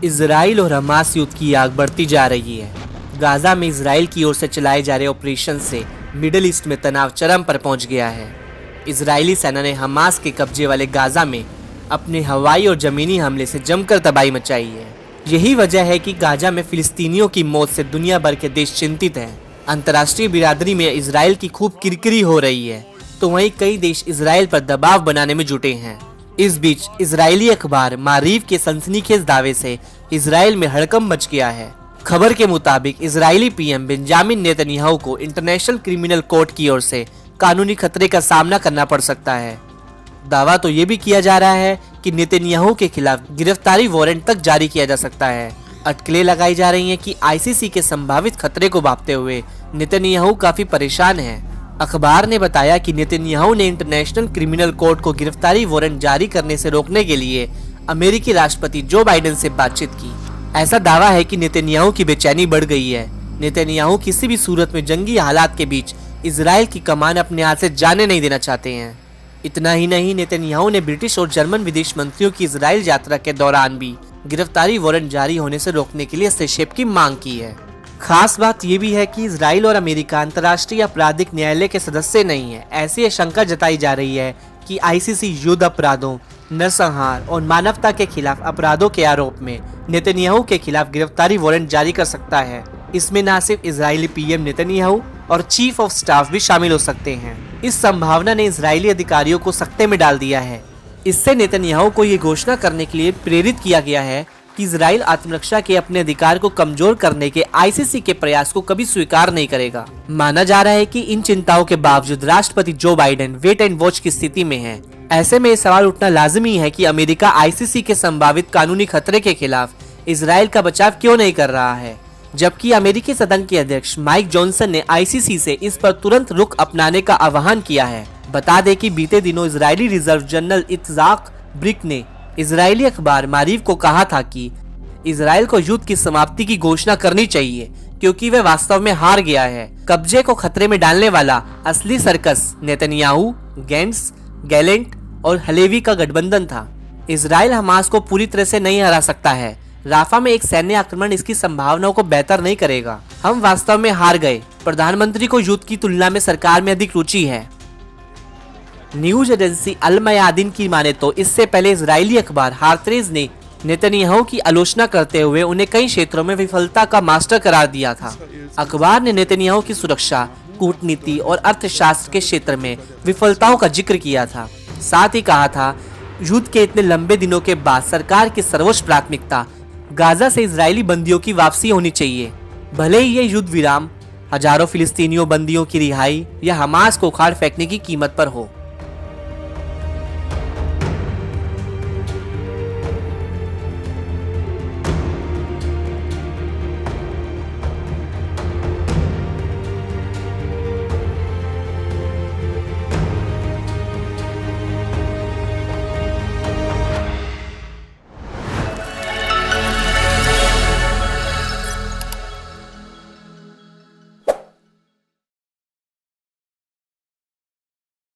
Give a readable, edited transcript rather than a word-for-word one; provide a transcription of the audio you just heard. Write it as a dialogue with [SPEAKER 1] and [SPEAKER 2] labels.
[SPEAKER 1] Israel और Hamas युद्ध की आग बढ़ती जा रही है। गाजा में इजराइल की ओर से चलाए जा रहे ऑपरेशन से मिडिल ईस्ट में तनाव चरम पर पहुंच गया है। इजरायली सेना ने हमास के कब्जे वाले गाजा में अपने हवाई और जमीनी हमले से जमकर तबाही मचाई है। यही वजह है कि गाजा में फिलिस्तीनियों की मौत से दुनिया भर के देश चिंतित हैं। अंतर्राष्ट्रीय बिरादरी में इजराइल की खूब किरकिरी हो रही है, तो वहीं कई देश इजराइल पर दबाव बनाने में जुटे हैं। इस बीच इजरायली अखबार मारीफ के सनसनीखेज दावे से इजराइल में हड़कंप मच गया है। खबर के मुताबिक इजरायली पीएम बेंजामिन नेतन्याहू को इंटरनेशनल क्रिमिनल कोर्ट की ओर से कानूनी खतरे का सामना करना पड़ सकता है। दावा तो ये भी किया जा रहा है कि नेतन्याहू के खिलाफ गिरफ्तारी वारंट तक जारी किया जा सकता है। अटकलें लगाई जा रही हैं कि आईसीसी के संभावित खतरे को भांपते हुए नेतन्याहू काफी परेशान है। अखबार ने बताया कि नेतन्याहू ने इंटरनेशनल क्रिमिनल कोर्ट को गिरफ्तारी वारंट जारी करने से रोकने के लिए अमेरिकी राष्ट्रपति जो बाइडेन से बातचीत की। ऐसा दावा है कि नेतन्याहू की बेचैनी बढ़ गई है। नेतन्याहू किसी भी सूरत में जंगी हालात के बीच इजराइल की कमान अपने हाथ से जाने नहीं देना चाहते हैं। इतना ही नहीं, नेतन्याहू ने ब्रिटिश और जर्मन विदेश मंत्रियों की इजराइल यात्रा के दौरान भी गिरफ्तारी वारंट जारी होने से रोकने के लिए हस्तक्षेप की मांग की है। खास बात यह भी है कि इजराइल और अमेरिका अंतर्राष्ट्रीय आपराधिक न्यायालय के सदस्य नहीं है। ऐसी आशंका जताई जा रही है कि आईसीसी युद्ध अपराधों, नरसंहार और मानवता के खिलाफ अपराधों के आरोप में नेतन्याहू के खिलाफ गिरफ्तारी वारंट जारी कर सकता है। इसमें न सिर्फ इजरायली पीएम नेतन्याहू और चीफ ऑफ स्टाफ भी शामिल हो सकते हैं। इस संभावना ने इजरायली अधिकारियों को सख्ते में डाल दिया है। इससे नेतन्याहू को ये घोषणा करने के लिए प्रेरित किया गया है कि इजराइल आत्मरक्षा के अपने अधिकार को कमजोर करने के आईसीसी के प्रयास को कभी स्वीकार नहीं करेगा। माना जा रहा है कि इन चिंताओं के बावजूद राष्ट्रपति Joe Biden wait and watch की स्थिति में है। ऐसे में ये सवाल उठना लाजमी है कि अमेरिका आईसीसी के संभावित कानूनी खतरे के खिलाफ इजराइल का बचाव क्यों नहीं कर रहा है, जबकि अमेरिकी सदन के अध्यक्ष माइक जॉनसन ने आईसीसी से इस पर तुरंत रुख अपनाने का आह्वान किया है। बता दें कि बीते दिनों इजरायली रिजर्व जनरल इत्जाक ब्रिक ने इजरायली अखबार मारीफ को कहा था कि इजराइल को युद्ध की समाप्ति की घोषणा करनी चाहिए, क्योंकि वह वास्तव में हार गया है। कब्जे को खतरे में डालने वाला असली सर्कस नेतन्याहू, गैंट्स, गैलेंट और हलेवी का गठबंधन था। इजराइल हमास को पूरी तरह से नहीं हरा सकता है। राफा में एक सैन्य आक्रमण इसकी संभावनाओं को बेहतर नहीं करेगा। हम वास्तव में हार गए। प्रधानमंत्री को युद्ध की तुलना में सरकार में अधिक रुचि है। न्यूज एजेंसी अल मयादीन की माने तो इससे पहले इजरायली अखबार हारतेज ने नेतन्याहू की आलोचना करते हुए उन्हें कई क्षेत्रों में विफलता का मास्टर करार दिया था। अखबार ने नेतन्याहू की सुरक्षा, कूटनीति और अर्थशास्त्र के क्षेत्र में विफलताओं का जिक्र किया था। साथ ही कहा था, युद्ध के इतने लंबे दिनों के बाद सरकार की सर्वोच्च प्राथमिकता गाजा से इजरायली बंदियों की वापसी होनी चाहिए, भले ही ये युद्ध विराम हजारों फिलिस्तीनियों बंदियों की रिहाई या हमास को उखाड़ फेंकने की कीमत पर हो।